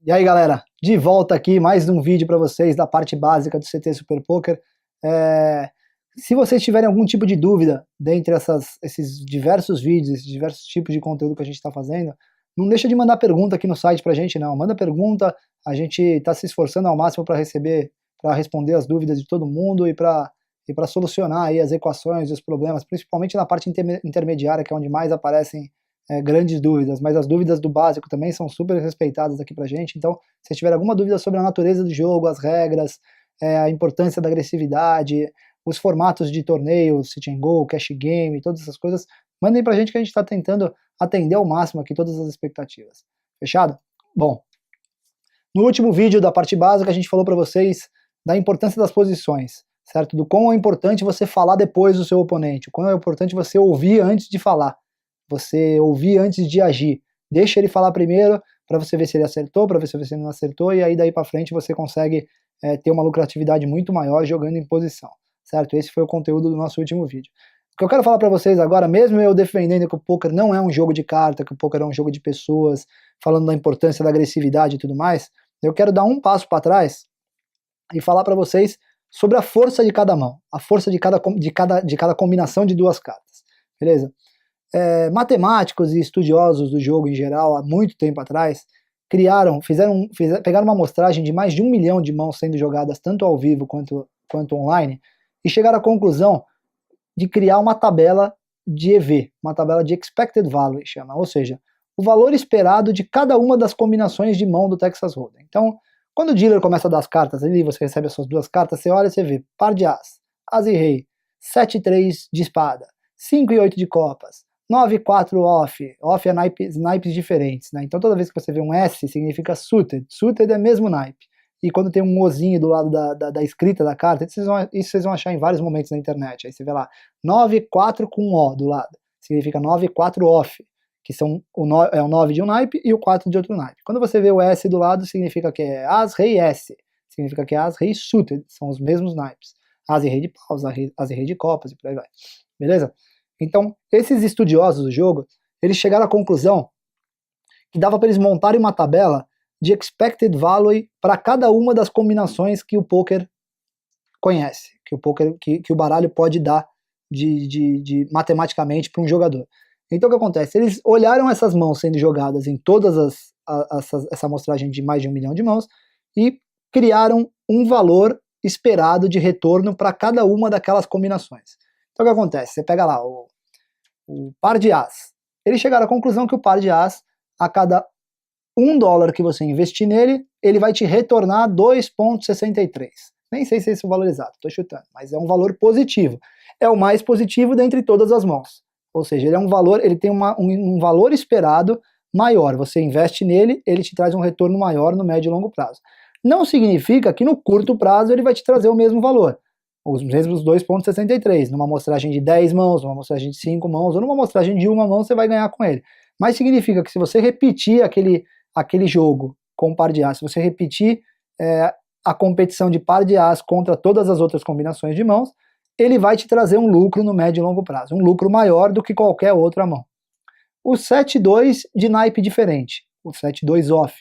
E aí galera, de volta aqui, mais um vídeo para vocês da parte básica do CT Super Poker. Se vocês tiverem algum tipo de dúvida dentre esses diversos vídeos, esses diversos tipos de conteúdo que a gente está fazendo, não deixa de mandar pergunta aqui no site pra gente não, manda pergunta, a gente está se esforçando ao máximo para responder as dúvidas de todo mundo e para solucionar aí as equações e os problemas, principalmente na parte intermediária, que é onde mais aparecem grandes dúvidas, mas as dúvidas do básico também são super respeitadas aqui pra gente. Então, se tiver alguma dúvida sobre a natureza do jogo, as regras, a importância da agressividade, os formatos de torneio, sit and go, cash game, todas essas coisas, mandem pra gente que a gente está tentando atender ao máximo aqui todas as expectativas. Fechado? Bom, no último vídeo da parte básica a gente falou para vocês da importância das posições, certo? Do quão é importante você falar depois do seu oponente, o quão é importante você ouvir antes de falar, você ouvir antes de agir. Deixa ele falar primeiro, para você ver se ele acertou, para ver se ele não acertou, e aí daí para frente você consegue ter uma lucratividade muito maior jogando em posição, certo? Esse foi o conteúdo do nosso último vídeo. O que eu quero falar para vocês agora, mesmo eu defendendo que o poker não é um jogo de carta, que o poker é um jogo de pessoas, falando da importância da agressividade e tudo mais, eu quero dar um passo para trás e falar para vocês sobre a força de cada mão, a força de cada combinação de duas cartas, beleza? Matemáticos e estudiosos do jogo em geral, há muito tempo atrás, pegaram uma amostragem de mais de 1 milhão de mãos sendo jogadas tanto ao vivo quanto online, e chegaram à conclusão de criar uma tabela de EV, uma tabela de Expected Value, chama, ou seja, o valor esperado de cada uma das combinações de mão do Texas Hold'em. Então, quando o dealer começa a dar as cartas ali, você recebe as suas duas cartas, você olha e você vê par de as, as e rei, 7 e 3 de espada, 5 e 8 de copas, 9 e 4 off é naipes diferentes, né? Então toda vez que você vê um S, significa suited é mesmo naipe. E quando tem um ozinho do lado da escrita da carta, isso vocês vão achar em vários momentos na internet. Aí você vê lá, 9 e 4 com O do lado, significa 9 e 4 off, que o 9 de um naipe e o 4 de outro naipe. Quando você vê o S do lado, significa que é as, rei, S, significa que é as, rei, suited, são os mesmos naipes. As e rei de paus, as e rei de copas e por aí vai. Beleza? Então, esses estudiosos do jogo, eles chegaram à conclusão que dava para eles montarem uma tabela de expected value para cada uma das combinações que o poker conhece, que o baralho pode dar matematicamente para um jogador. Então o que acontece? Eles olharam essas mãos sendo jogadas em todas essa amostragem de mais de 1 milhão de mãos e criaram um valor esperado de retorno para cada uma daquelas combinações. Então o que acontece? Você pega lá o par de as. Eles chegaram à conclusão que o par de as, a cada $1 que você investir nele, ele vai te retornar 2,63. Nem sei se é isso valorizado, estou chutando, mas é um valor positivo. É o mais positivo dentre todas as mãos. Ou seja, ele tem um valor esperado maior. Você investe nele, ele te traz um retorno maior no médio e longo prazo. Não significa que no curto prazo ele vai te trazer o mesmo valor. Os mesmos 2,63, numa amostragem de 10 mãos, numa amostragem de 5 mãos, ou numa amostragem de 1 mão, você vai ganhar com ele. Mas significa que se você repetir aquele jogo com par de as, se você repetir a competição de par de as contra todas as outras combinações de mãos, ele vai te trazer um lucro no médio e longo prazo, um lucro maior do que qualquer outra mão. O 7-2 de naipe diferente, o 7-2 off,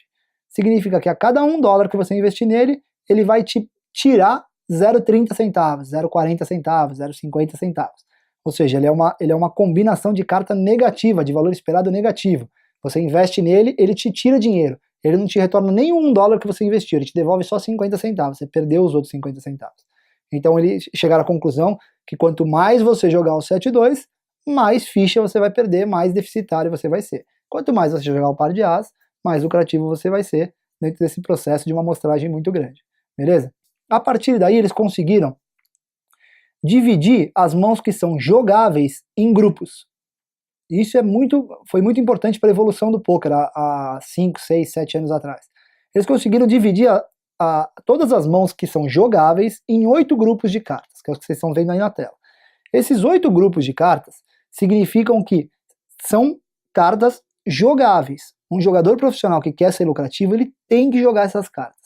significa que a cada $1 que você investir nele, ele vai te tirar 0,30 centavos, 0,40 centavos, 0,50 centavos. Ou seja, ele é uma combinação de carta negativa, de valor esperado negativo. Você investe nele, ele te tira dinheiro. Ele não te retorna nem $1 que você investiu, ele te devolve só 50 centavos. Você perdeu os outros 50 centavos. Então eles chegaram à conclusão que quanto mais você jogar o 7-2, mais ficha você vai perder, mais deficitário você vai ser. Quanto mais você jogar o par de as, mais lucrativo você vai ser dentro desse processo de uma amostragem muito grande. Beleza? A partir daí eles conseguiram dividir as mãos que são jogáveis em grupos. Isso foi muito importante para a evolução do poker há 5, 6, 7 anos atrás. Eles conseguiram dividir todas as mãos que são jogáveis em 8 grupos de cartas, que é o que vocês estão vendo aí na tela. Esses 8 grupos de cartas significam que são cartas jogáveis. Um jogador profissional que quer ser lucrativo, ele tem que jogar essas cartas.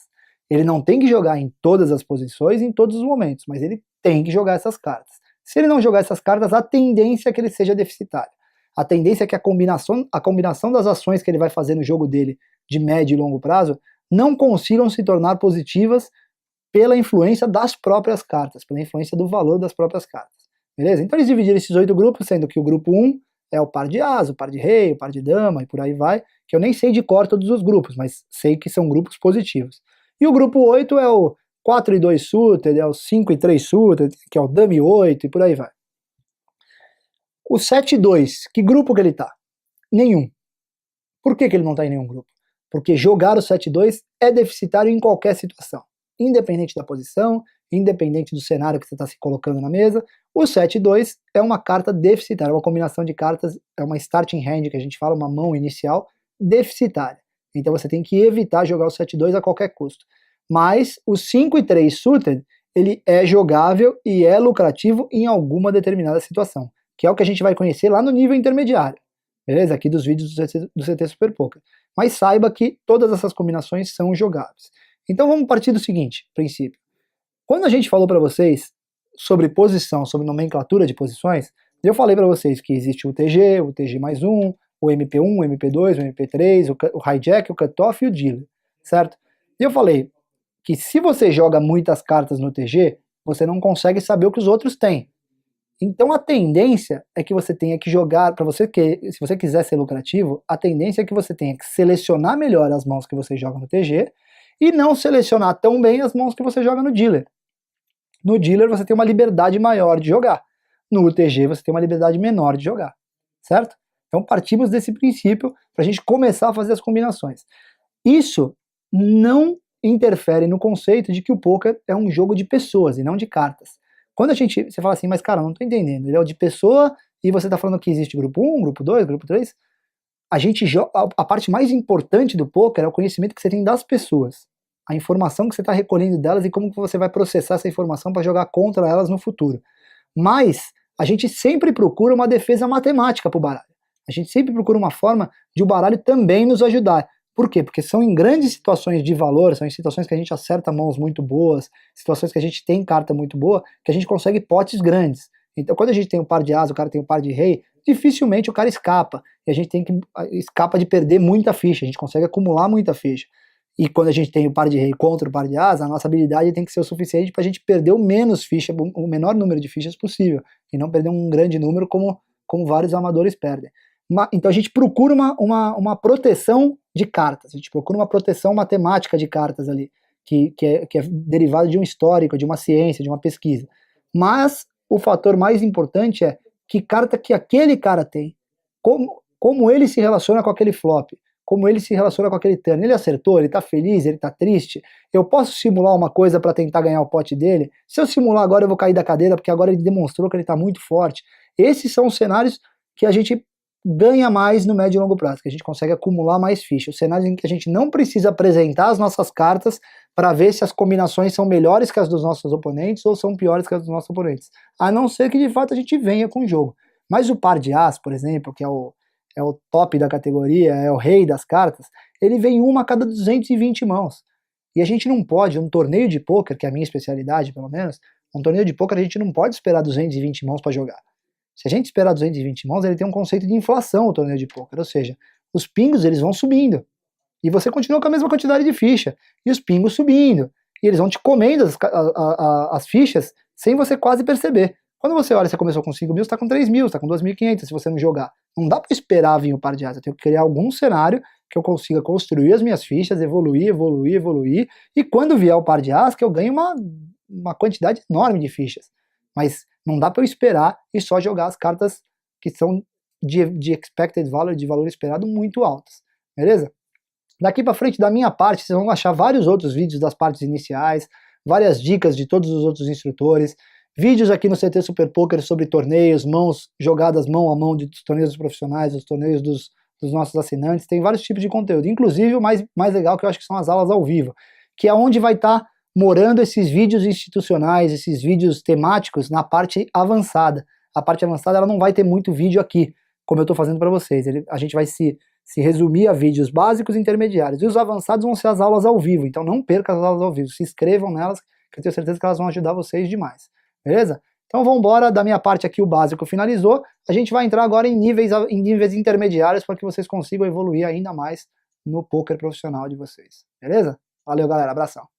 Ele não tem que jogar em todas as posições, em todos os momentos, mas ele tem que jogar essas cartas. Se ele não jogar essas cartas, a tendência é que ele seja deficitário. A tendência é que a combinação das ações que ele vai fazer no jogo dele de médio e longo prazo não consigam se tornar positivas pela influência das próprias cartas, pela influência do valor das próprias cartas. Beleza? Então eles dividiram esses 8 grupos, sendo que o grupo 1 é o par de as, o par de rei, o par de dama e por aí vai, que eu nem sei de cor todos os grupos, mas sei que são grupos positivos. E o grupo 8 é o 4 e 2 suited, é o 5 e 3 suited, que é o dama 8 e por aí vai. O 7 e 2, que grupo que ele tá? Nenhum. Por que ele não tá em nenhum grupo? Porque jogar o 7 e 2 é deficitário em qualquer situação. Independente da posição, independente do cenário que você está se colocando na mesa, o 7 e 2 é uma carta deficitária, uma combinação de cartas, é uma starting hand, que a gente fala, uma mão inicial, deficitária. Então você tem que evitar jogar o 7 e 2 a qualquer custo. Mas o 5 e 3 suited, ele é jogável e é lucrativo em alguma determinada situação, que é o que a gente vai conhecer lá no nível intermediário, beleza? Aqui dos vídeos do CT Super Poker. Mas saiba que todas essas combinações são jogáveis. Então vamos partir do seguinte princípio. Quando a gente falou para vocês sobre posição, sobre nomenclatura de posições, eu falei para vocês que existe o TG mais 1, o MP1, o MP2, o MP3, o hijack, o cutoff e o dealer, certo? E eu falei que se você joga muitas cartas no TG, você não consegue saber o que os outros têm. Então a tendência é que você tenha que jogar, se você quiser ser lucrativo, a tendência é que você tenha que selecionar melhor as mãos que você joga no TG e não selecionar tão bem as mãos que você joga no dealer. No dealer você tem uma liberdade maior de jogar, no UTG você tem uma liberdade menor de jogar, certo? Então partimos desse princípio para a gente começar a fazer as combinações. Isso não interfere no conceito de que o poker é um jogo de pessoas e não de cartas. Quando você fala assim, mas cara, não tô entendendo, ele é o de pessoa e você tá falando que existe grupo 1, grupo 2, grupo 3, a parte mais importante do poker é o conhecimento que você tem das pessoas, a informação que você está recolhendo delas e como que você vai processar essa informação para jogar contra elas no futuro. Mas a gente sempre procura uma defesa matemática para o baralho. A gente sempre procura uma forma de o baralho também nos ajudar. Por quê? Porque são em grandes situações de valor, são em situações que a gente acerta mãos muito boas, situações que a gente tem carta muito boa, que a gente consegue potes grandes. Então quando a gente tem um par de as, o cara tem um par de rei, dificilmente o cara escapa. E a gente escapa de perder muita ficha, a gente consegue acumular muita ficha. E quando a gente tem o par de rei contra o par de as, a nossa habilidade tem que ser o suficiente para a gente perder o menos ficha, o menor número de fichas possível, e não perder um grande número como vários amadores perdem. Então a gente procura uma proteção de cartas, a gente procura uma proteção matemática de cartas ali, que é derivada de um histórico, de uma ciência, de uma pesquisa. Mas o fator mais importante é que carta que aquele cara tem, como ele se relaciona com aquele flop, como ele se relaciona com aquele turn. Ele acertou, ele tá feliz, ele tá triste. Eu posso simular uma coisa para tentar ganhar o pote dele? Se eu simular agora eu vou cair da cadeira, porque agora ele demonstrou que ele tá muito forte. Esses são os cenários que a gente ganha mais no médio e longo prazo, que a gente consegue acumular mais fichas. Os cenários em que a gente não precisa apresentar as nossas cartas para ver se as combinações são melhores que as dos nossos oponentes ou são piores que as dos nossos oponentes. A não ser que de fato a gente venha com o jogo. Mas o par de as, por exemplo, que é o top da categoria, é o rei das cartas, ele vem uma a cada 220 mãos. E a gente não pode, um torneio de pôquer, que é a minha especialidade pelo menos, um torneio de pôquer a gente não pode esperar 220 mãos para jogar. Se a gente esperar 220 mãos, ele tem um conceito de inflação, o torneio de pôquer, ou seja, os pingos eles vão subindo, e você continua com a mesma quantidade de ficha, e os pingos subindo, e eles vão te comendo as fichas sem você quase perceber. Quando você olha, você começou com 5 mil, você está com 3 mil, você está com 2.500 se você não jogar. Não dá para esperar vir o par de as, eu tenho que criar algum cenário que eu consiga construir as minhas fichas, evoluir, e quando vier o par de as, que eu ganhe uma quantidade enorme de fichas. Mas não dá para eu esperar e só jogar as cartas que são de expected value, de valor esperado, muito altas, beleza? Daqui para frente, da minha parte, vocês vão achar vários outros vídeos das partes iniciais, várias dicas de todos os outros instrutores, vídeos aqui no CT Super Poker sobre torneios, mãos jogadas mão a mão dos torneios dos profissionais, dos torneios dos nossos assinantes, tem vários tipos de conteúdo, inclusive o mais legal que eu acho que são as aulas ao vivo, que é onde vai estar morando esses vídeos institucionais, esses vídeos temáticos na parte avançada. A parte avançada ela não vai ter muito vídeo aqui, como eu estou fazendo para vocês, a gente vai se resumir a vídeos básicos e intermediários, e os avançados vão ser as aulas ao vivo, então não percam as aulas ao vivo, se inscrevam nelas, que eu tenho certeza que elas vão ajudar vocês demais. Beleza? Então vamos embora, da minha parte aqui o básico finalizou, a gente vai entrar agora em níveis intermediários para que vocês consigam evoluir ainda mais no poker profissional de vocês. Beleza? Valeu, galera. Abração.